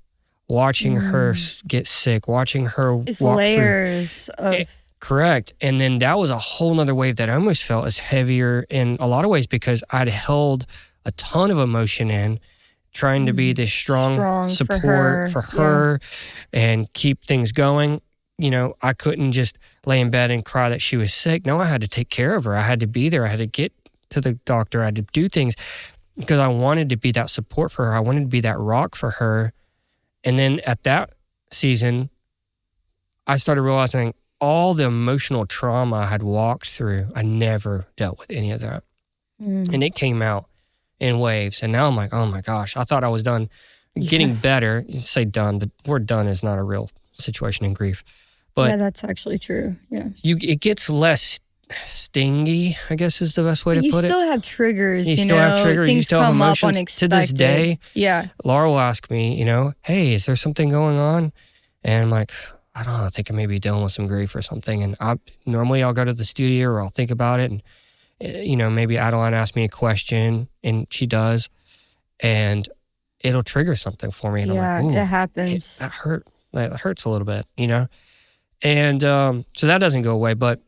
Watching her get sick, watching her it's walk layers through. of... Correct. And then that was a whole nother wave that I almost felt as heavier in a lot of ways, because I'd held a ton of emotion in, trying to be this strong support for her and keep things going. I couldn't just lay in bed and cry that she was sick. No, I had to take care of her. I had to be there. I had to get to the doctor. I had to do things because I wanted to be that support for her. I wanted to be that rock for her. And then at that season, I started realizing all the emotional trauma I had walked through, I never dealt with any of that. And it came out in waves. And now I'm like, oh my gosh, I thought I was done getting better. You say done, the word done is not a real situation in grief. But that's actually true. Yeah. It gets less stingy, I guess is the best way to put it. You still have triggers. You still have triggers. Things you still have come emotions. up unexpected. To this day, Laura will ask me, hey, is there something going on? And I'm like, I don't know. I think I may be dealing with some grief or something. And I'll go to the studio or I'll think about it. And, maybe Adeline asks me a question, and she does. And it'll trigger something for me. And I'm like, it happens. That hurts a little bit, And so that doesn't go away. But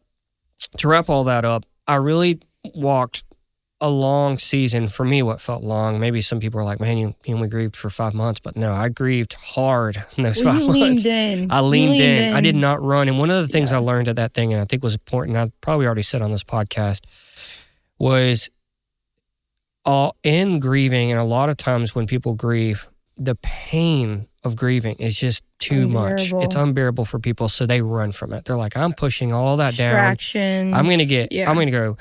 to wrap all that up, I really walked a long season. For me, what felt long, maybe some people are like, man, you only grieved for 5 months, but no, I grieved hard in those 5 months. Leaned in. I leaned in. I did not run. And one of the things Yeah. I learned at that thing, and I think was important, I probably already said on this podcast, was in grieving, and a lot of times when people grieve, the pain of grieving is just too much. It's unbearable for people, so they run from it. They're like, I'm pushing all that down. Distractions. I'm going to go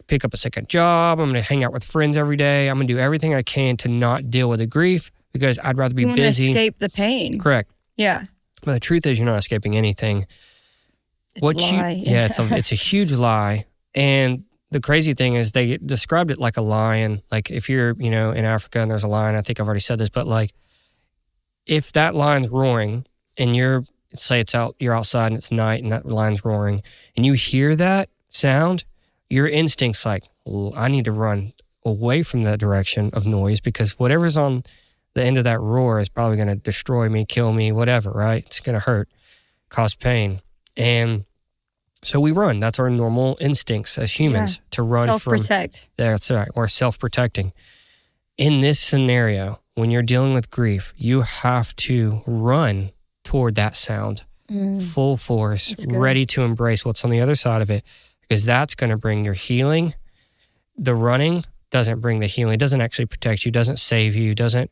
pick up a second job. I'm going to hang out with friends every day. I'm going to do everything I can to not deal with the grief because I'd rather be busy. Escape the pain. Correct. Yeah. But the truth is, you're not escaping anything. It's a lie. It's a huge lie. And the crazy thing is they described it like a lion. Like if you're, in Africa and there's a lion, I think I've already said this, but like if that lion's roaring and you're outside and it's night and that lion's roaring and you hear that sound, your instinct's like, I need to run away from that direction of noise because whatever's on the end of that roar is probably going to destroy me, kill me, whatever, right? It's going to hurt, cause pain. And so we run. That's our normal instincts as humans to run self-protect. That's right. Or self-protecting. In this scenario, when you're dealing with grief, you have to run toward that sound, full force, ready to embrace what's on the other side of it, because that's going to bring your healing. The running doesn't bring the healing. It doesn't actually protect you, doesn't save you, doesn't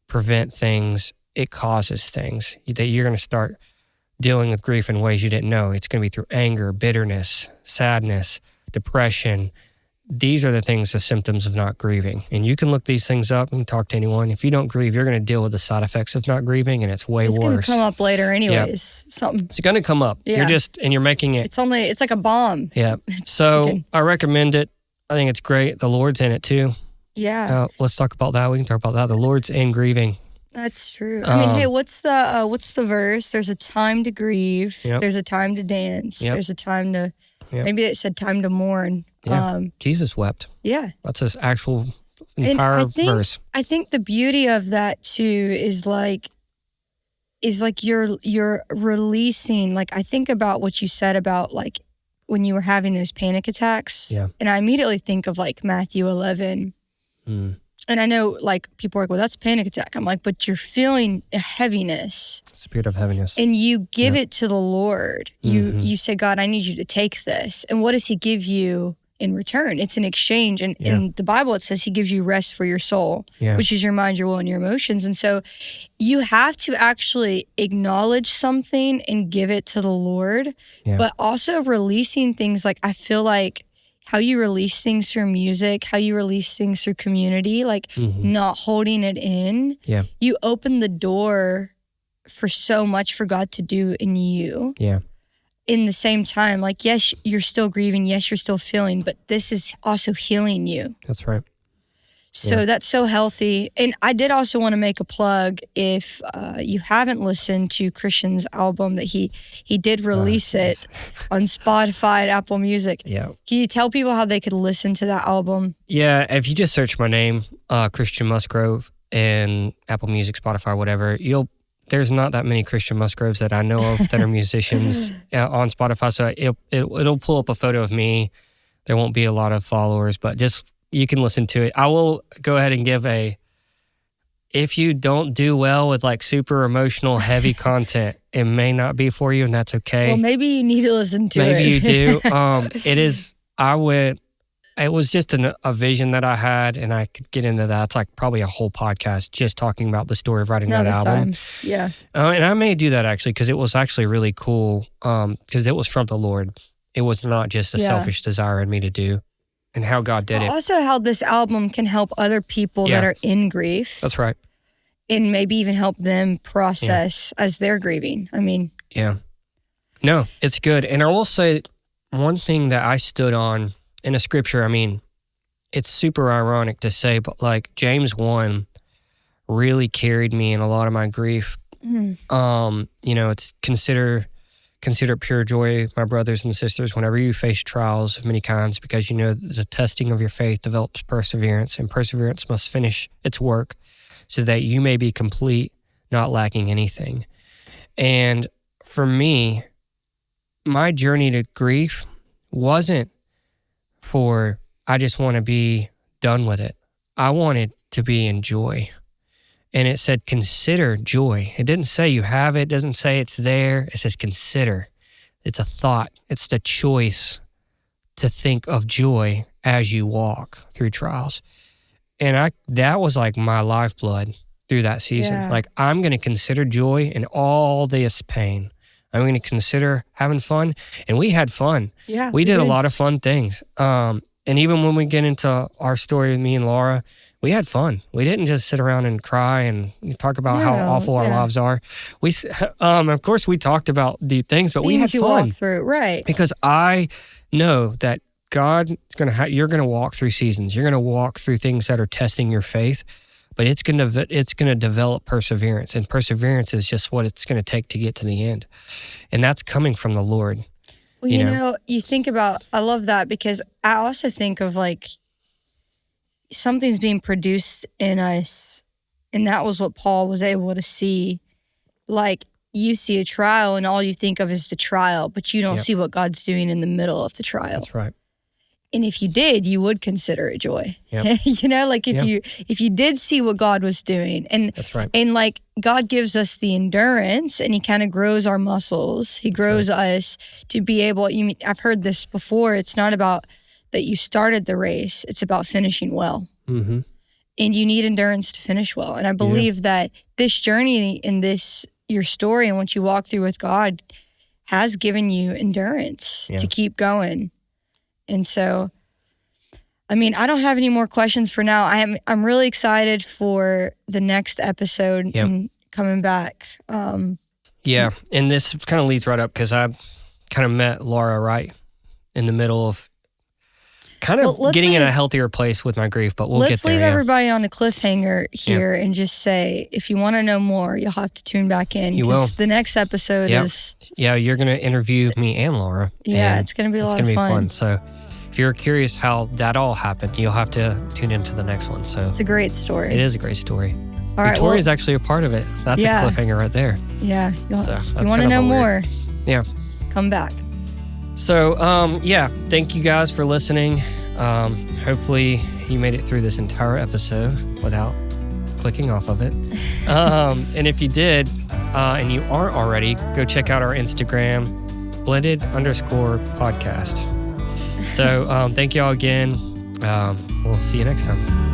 prevent things. It causes things that you're going to start dealing with grief in ways you didn't know. It's going to be through anger, bitterness, sadness, depression. These are the symptoms of not grieving. And you can look these things up. You can talk to anyone. If you don't grieve, you're going to deal with the side effects of not grieving, and it's worse. It's going to come up later anyways. Something. It's going to come up. Yeah. You're making it. It's like a bomb. Yeah. So I recommend it. I think it's great. The Lord's in it too. Yeah. Let's talk about that. We can talk about that. The Lord's in grieving. That's true. I mean, hey, what's the verse? There's a time to grieve. Yep. There's a time to dance. Yep. There's a time to, maybe it said time to mourn. Yeah. Jesus wept. Yeah. That's his actual entire verse. I think the beauty of that too is like you're releasing. Like I think about what you said about like when you were having those panic attacks. Yeah. And I immediately think of like Matthew 11. And I know like people are like, well, that's a panic attack. I'm like, but you're feeling a heaviness. Spirit of heaviness. And you give it to the Lord. You say, God, I need you to take this. And what does he give you in return? It's an exchange. And in the Bible, it says he gives you rest for your soul, which is your mind, your will, and your emotions. And so you have to actually acknowledge something and give it to the Lord, but also releasing things. Like I feel like how you release things through music, how you release things through community, like not holding it in. Yeah. You open the door for so much for God to do in you. Yeah. In the same time, like, yes, you're still grieving. Yes, you're still feeling, but this is also healing you. That's right. So that's so healthy. And I did also want to make a plug. If you haven't listened to Christian's album, that he did release it on Spotify and Apple Music. Yeah. Can you tell people how they could listen to that album? Yeah, if you just search my name, Christian Musgrove, and Apple Music, Spotify, whatever, there's not that many Christian Musgroves that I know of that are musicians on Spotify. So it'll pull up a photo of me. There won't be a lot of followers, but just you can listen to it. I will go ahead and give if you don't do well with like super emotional, heavy content, it may not be for you, and that's okay. Well, maybe you need to listen to it. Maybe you do. It was just a vision that I had, and I could get into that. It's like probably a whole podcast just talking about the story of writing that album. Yeah. And I may do that actually, because it was actually really cool, because it was from the Lord. It was not just a selfish desire in me to do. And how God did it. Also how this album can help other people that are in grief. That's right. And maybe even help them process as they're grieving. I mean. Yeah. No, it's good. And I will say one thing that I stood on in a scripture, I mean, it's super ironic to say, but like James 1 really carried me in a lot of my grief. It's Consider it pure joy, my brothers and sisters, whenever you face trials of many kinds, because you know the testing of your faith develops perseverance, and perseverance must finish its work so that you may be complete, not lacking anything. And for me, my journey to grief wasn't for, I just want to be done with it. I wanted to be in joy. And it said, consider joy. It didn't say you have it. It doesn't say it's there. It says consider. It's a thought. It's the choice to think of joy as you walk through trials. And that was like my lifeblood through that season. Yeah. Like, I'm going to consider joy in all this pain. I'm going to consider having fun. And we had fun. Yeah, we did a lot of fun things. And even when we get into our story with me and Laura, we had fun. We didn't just sit around and cry and talk about how awful our lives are. We, of course, we talked about deep things, but we had fun. Walk through, right? Because I know that God is going to you're going to walk through seasons. You're going to walk through things that are testing your faith, but it's going to develop perseverance, and perseverance is just what it's going to take to get to the end, and that's coming from the Lord. Well, you know, you think about, I love that, because I also think of like something's being produced in us, and that was what Paul was able to see. Like, you see a trial and all you think of is the trial, but you don't see what God's doing in the middle of the trial. That's right. And if you did, you would consider it joy. Yep. You know, like if you did see what God was doing, and that's right. And like, God gives us the endurance, and he kind of grows our muscles. He grows us to be able, I've heard this before. It's not about that you started the race. It's about finishing well. Mm-hmm. And you need endurance to finish well. And I believe that this journey in your story and what you walk through with God has given you endurance to keep going. And so, I mean, I don't have any more questions for now. I'm really excited for the next episode and coming back. Yeah, and this kind of leads right up, because I kind of met Laura right in the middle of kind of getting in a healthier place with my grief, but we'll get there. Let's leave everybody on a cliffhanger here and just say, if you want to know more, you'll have to tune back in. You will. The next episode is... Yeah, you're going to interview me and Laura. Yeah, it's going to be a lot of fun. It's going to be fun. So if you're curious how that all happened, you'll have to tune into the next one. So it's a great story. It is a great story. All right, Victoria's actually a part of it. That's a cliffhanger right there. Yeah. You want to know more? Yeah. Come back. So, thank you guys for listening. Hopefully you made it through this entire episode without clicking off of it. And if you did, and you aren't already, go check out our Instagram, blended_podcast. So thank you all again. We'll see you next time.